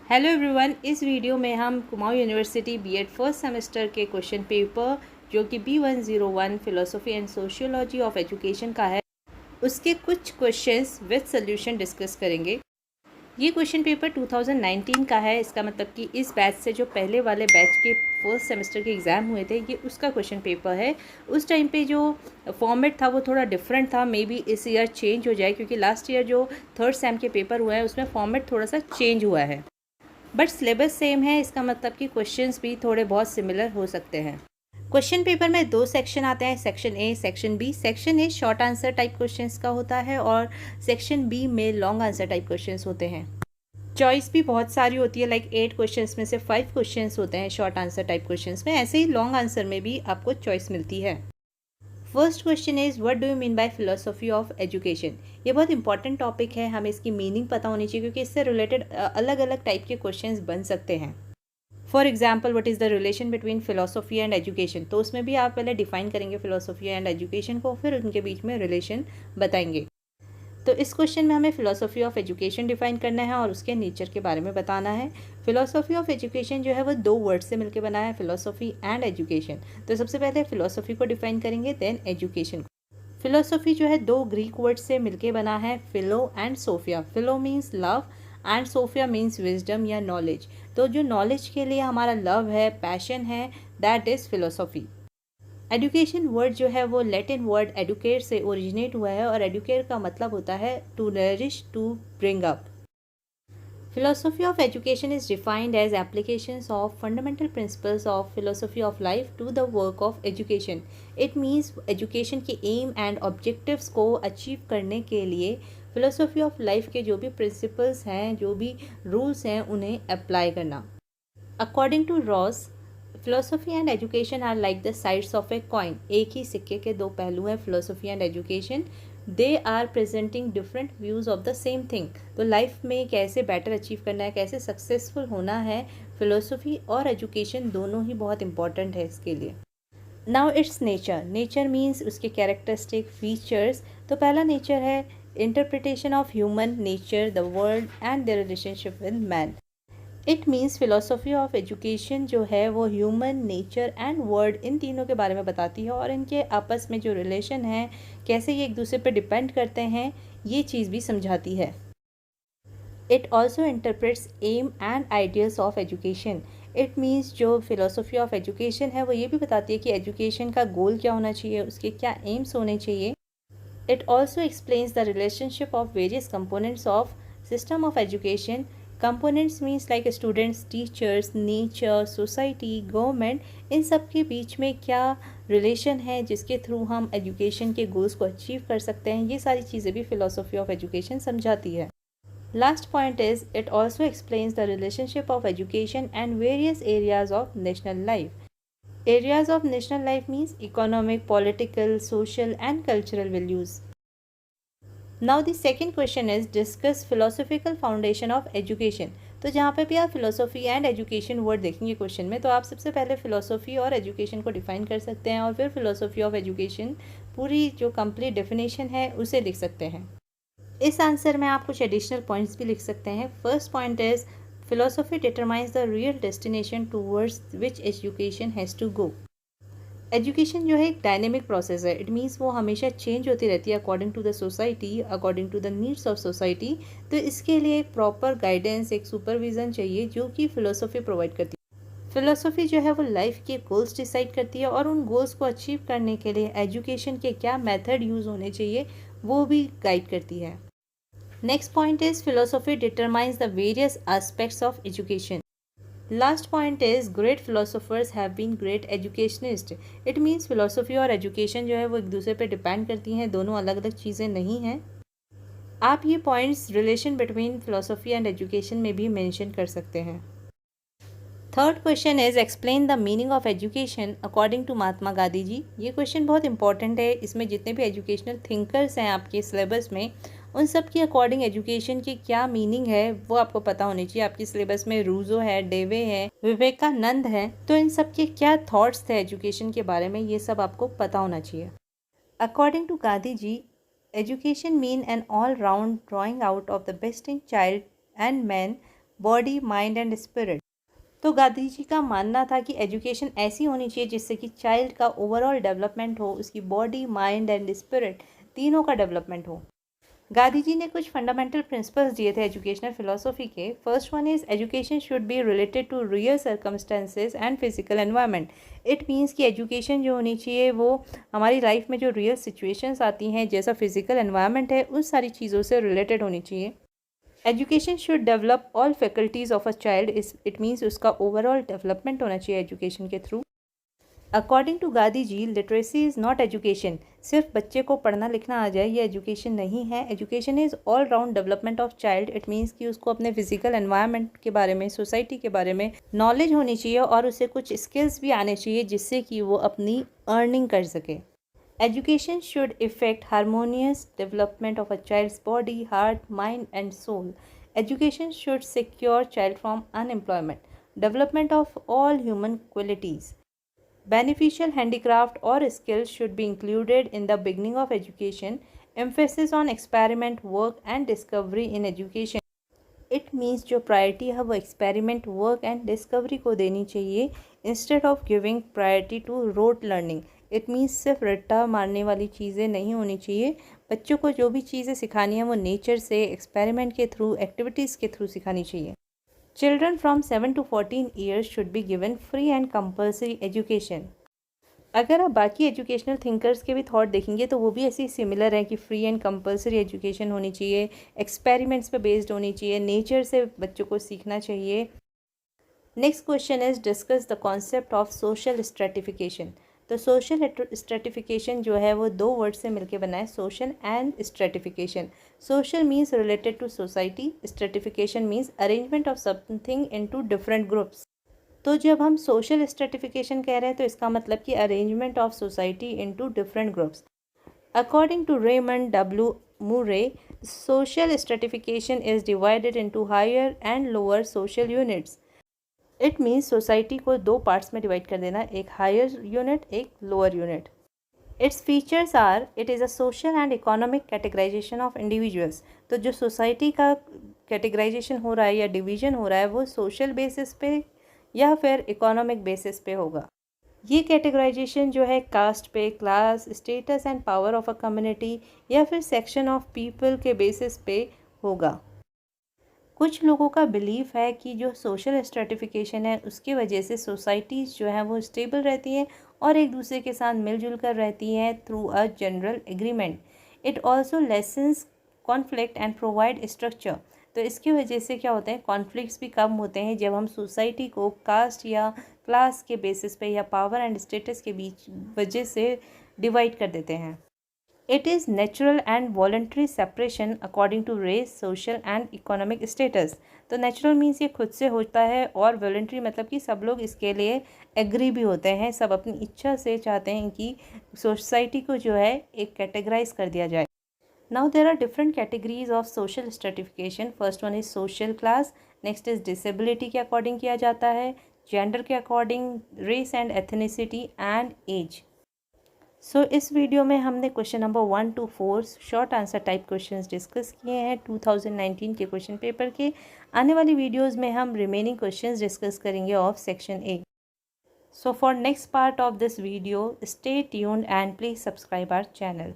Hello everyone, इस video में हम Kumaon university BEd first semester के क्वेश्चन पेपर जो कि B101 philosophy and sociology of education का है, उसके कुछ क्वेश्चंस विद सोल्यूशन डिस्कस करेंगे। ये क्वेश्चन पेपर 2019 का है। इसका मतलब कि इस बैच से जो पहले वाले बैच के फर्स्ट सेमेस्टर के एग्ज़ाम हुए थे, ये उसका क्वेश्चन पेपर है। उस टाइम पे जो फॉर्मेट था वो थोड़ा डिफरेंट था। मे बी इस ईयर चेंज हो जाए, क्योंकि लास्ट ईयर जो थर्ड सेम के पेपर हुए हैं उसमें फॉर्मेट थोड़ा सा चेंज हुआ है, बट सिलेबस सेम है। इसका मतलब कि क्वेश्चंस भी थोड़े बहुत सिमिलर हो सकते हैं। क्वेश्चन पेपर में दो सेक्शन आते हैं, section A, section B. Section A short answer type questions का होता है और सेक्शन बी में लॉन्ग आंसर टाइप क्वेश्चंस होते हैं। चॉइस भी बहुत सारी होती है, लाइक 8 क्वेश्चंस में से 5 क्वेश्चंस होते हैं शॉर्ट आंसर टाइप क्वेश्चंस में। ऐसे ही लॉन्ग आंसर में भी आपको चॉइस मिलती है। First question is what do you mean by philosophy of education. ये बहुत इंपॉर्टेंट टॉपिक है, हमें इसकी मीनिंग पता होनी चाहिए, क्योंकि इससे रिलेटेड अलग अलग टाइप के क्वेश्चंस बन सकते हैं। For example, what is the relation between philosophy and education, तो उसमें भी आप पहले डिफाइन करेंगे फिलोसफी एंड एजुकेशन को, फिर उनके बीच में रिलेशन बताएंगे। तो इस क्वेश्चन में हमें फिलोसफी ऑफ एजुकेशन डिफाइन करना है और उसके नेचर के बारे में बताना है। फिलोसफी ऑफ एजुकेशन जो है वो दो वर्ड से मिलकर बना है, फिलोसफी एंड एजुकेशन। तो सबसे पहले फिलोसफी को डिफाइन करेंगे, देन एजुकेशन को। फिलोसफी जो है दो ग्रीक वर्ड से मिलकर बना है, philo and sophia. Philo means love and sophia means wisdom या नॉलेज। तो जो नॉलेज के लिए हमारा लव है, पैशन है, that is philosophy. Education word जो है वो लैटिन वर्ड एडुकेट से ओरिजिनेट हुआ है और एडुकेट का मतलब होता है to nourish, to bring up. Philosophy of education is defined as applications of fundamental principles of philosophy of life to the work of education. It means education के aim and objectives को achieve करने के लिए philosophy of life के जो भी principles हैं, जो भी rules हैं, उन्हें apply करना। According to Ross, philosophy and education are like the sides of a coin. एक ही सिक्के के दो पहलू हैं philosophy and education. They are presenting different views of the same thing. तो लाइफ में कैसे बेटर अचीव करना है, कैसे सक्सेसफुल होना है, फिलोसफी और एजुकेशन दोनों ही बहुत इंपॉर्टेंट है इसके लिए। Now it's nature. Nature means उसके कैरेक्टरिस्टिक फीचर्स। तो पहला नेचर है interpretation of human nature, the world and the relationship with man. It means philosophy of education जो है वो human nature and word in तीनों के बारे में बताती है और इनके आपस में जो रिलेशन है, कैसे ये एक दूसरे पर डिपेंड करते हैं, ये चीज़ भी समझाती है। It also interprets aim and ideals of education. It means जो फिलोसफी ऑफ एजुकेशन है वो ये भी बताती है कि एजुकेशन का गोल क्या होना चाहिए, उसके क्या एम्स होने चाहिए। It also explains the relationship of various components of system of education. Components means like students, teachers, nature, society, government, इन सब के बीच में क्या रिलेशन है जिसके थ्रू हम एजुकेशन के गोल्स को अचीव कर सकते हैं। ये सारी चीज़ें भी फिलोसफी ऑफ एजुकेशन समझाती है। Last point is it also explains the relationship of education and various areas of national life. Areas of national life means economic, political, social and cultural values. Now the second question is discuss philosophical foundation of education. तो जहाँ पे भी आप philosophy and education word देखेंगे question में, तो आप सबसे पहले philosophy और education को डिफाइन कर सकते हैं और फिर philosophy of education पूरी जो कंप्लीट डेफिनेशन है उसे लिख सकते हैं। इस आंसर में आप कुछ एडिशनल पॉइंट्स भी लिख सकते हैं। First point is philosophy determines the real destination towards which education has to go. Education जो है एक डायनेमिक प्रोसेस है। इट मीन्स वो हमेशा चेंज होती रहती है according to the society, according to the needs of society. तो इसके लिए एक प्रॉपर गाइडेंस, एक सुपरविज़न चाहिए जो कि फ़िलोसफी प्रोवाइड करती है। फ़िलोसफी जो है वो लाइफ के गोल्स डिसाइड करती है और उन गोल्स को अचीव करने के लिए एजुकेशन के क्या मेथड यूज़ होने चाहिए वो भी गाइड करती है। Next point is philosophy determines the various aspects of education. Last point is great philosophers have been great educationist. It means philosophy और एजुकेशन जो है वो एक दूसरे पे डिपेंड करती हैं, दोनों अलग अलग चीज़ें नहीं हैं। आप ये points relation between philosophy and education में भी मेंशन कर सकते हैं। Third question is explain the meaning of education according to Mahatma Gandhi ji. ये क्वेश्चन बहुत इंपॉर्टेंट है। इसमें जितने भी एजुकेशनल थिंकर्स हैं आपके सिलेबस में, उन सब के अकॉर्डिंग एजुकेशन की क्या मीनिंग है वो आपको पता होनी चाहिए। आपके सिलेबस में रूजो है, डेवे है, विवेकानंद है, तो इन सब के क्या थॉट्स थे एजुकेशन के बारे में, ये सब आपको पता होना चाहिए। According to Gandhi ji, education mean an all round drawing out of the best in child and man body, mind and spirit. तो गांधी जी का मानना था कि एजुकेशन ऐसी होनी चाहिए जिससे कि चाइल्ड का ओवरऑल डेवलपमेंट हो, उसकी बॉडी, माइंड एंड स्पिरिट तीनों का डेवलपमेंट हो। गांधी जी ने कुछ फंडामेंटल प्रिंसिपल्स दिए थे एजुकेशनल फिलोसफी के। First one is education should be related to real circumstances and physical environment. It means कि एजुकेशन जो होनी चाहिए वो हमारी लाइफ में जो रियल सिचुएशंस आती हैं, जैसा फिजिकल एनवायरनमेंट है, उस सारी चीज़ों से रिलेटेड होनी चाहिए। Education should develop all faculties of a child. It means उसका ओवरऑल डेवलपमेंट होना चाहिए एजुकेशन के through. According to Gandhi ji, literacy is not education. सिर्फ बच्चे को पढ़ना लिखना आ जाए ये एजुकेशन नहीं है। Education is all round development of child. It means कि उसको अपने फिजिकल एनवायरनमेंट के बारे में, सोसाइटी के बारे में नॉलेज होनी चाहिए और उसे कुछ स्किल्स भी आने चाहिए जिससे कि वो अपनी अर्निंग कर सके। Education should effect harmonious development of a child's body, heart, mind and soul. Education should secure child from unemployment, development of all human qualities. Beneficial handicraft or skills should be included in the beginning of education. Emphasis on experiment, work and discovery in education. It means जो priority है वो experiment, work and discovery को देनी चाहिए instead of giving priority to rote learning. It means सिर्फ रट्टा मारने वाली चीज़ें नहीं होनी चाहिए। बच्चों को जो भी चीज़ें सिखानी है वो नेचर से, एक्सपेरिमेंट के थ्रू, एक्टिविटीज़ के थ्रू सिखानी चाहिए। Children from 7 to 14 years should be given free and compulsory education. अगर आप बाकी एजुकेशनल थिंकर्स के भी थॉट देखेंगे तो वो भी ऐसी सिमिलर है कि फ्री एंड कंपलसरी एजुकेशन होनी चाहिए, एक्सपेरिमेंट्स पे बेस्ड होनी चाहिए, नेचर से बच्चों को सीखना चाहिए। Next question is discuss the concept of social stratification. तो सोशल स्ट्रेटिफिकेशन जो है वो दो वर्ड से मिलकर बना है, social and stratification. Social means related to society, stratification means arrangement of something into different groups. तो जब हम सोशल स्ट्रेटिफिकेशन कह रहे हैं तो इसका मतलब कि arrangement of society into different groups. According to Raymond W Murray, social stratification is divided into higher and lower social units. It means society को दो पार्ट्स में डिवाइड कर देना, एक हायर यूनिट, एक lower unit. Its features are, it is a social and economic categorisation of individuals. तो जो society का कैटेगराइजेशन हो रहा है या डिवीजन हो रहा है वो सोशल बेसिस पे या फिर इकोनॉमिक बेसिस पे होगा। ये कैटेगराइजेशन जो है कास्ट पे, class, status and power of a community या फिर सेक्शन ऑफ पीपल के बेसिस पे होगा। कुछ लोगों का बिलीफ है कि जो सोशल स्ट्रेटिफिकेशन है उसकी वजह से सोसाइटीज़ जो हैं वो स्टेबल रहती हैं और एक दूसरे के साथ मिलजुल कर रहती हैं through a general agreement. It also lessons conflict and provide structure. तो इसकी वजह से क्या होते हैं, कॉन्फ्लिक्ट्स भी कम होते हैं जब हम सोसाइटी को कास्ट या क्लास के बेसिस पे या पावर एंड स्टेटस के बीच वजह से डिवाइड कर देते हैं। It is natural and voluntary separation according to race, social and economic status. तो नेचुरल मीन्स ये खुद से होता है और वॉलंटरी मतलब कि सब लोग इसके लिए एग्री भी होते हैं, सब अपनी इच्छा से चाहते हैं कि सोसाइटी को जो है एक कैटेगराइज कर दिया जाए। Now there are different categories of social stratification. First one is social class, next is disability के अकॉर्डिंग किया जाता है, जेंडर के according, race and ethnicity and age. So इस वीडियो में हमने question number 1 to 4 short answer type questions discuss किए हैं 2019 के क्वेश्चन पेपर के। आने वाली वीडियोस में हम रिमेनिंग क्वेश्चंस डिस्कस करेंगे of section A. So for next part of this video stay tuned and please subscribe our channel.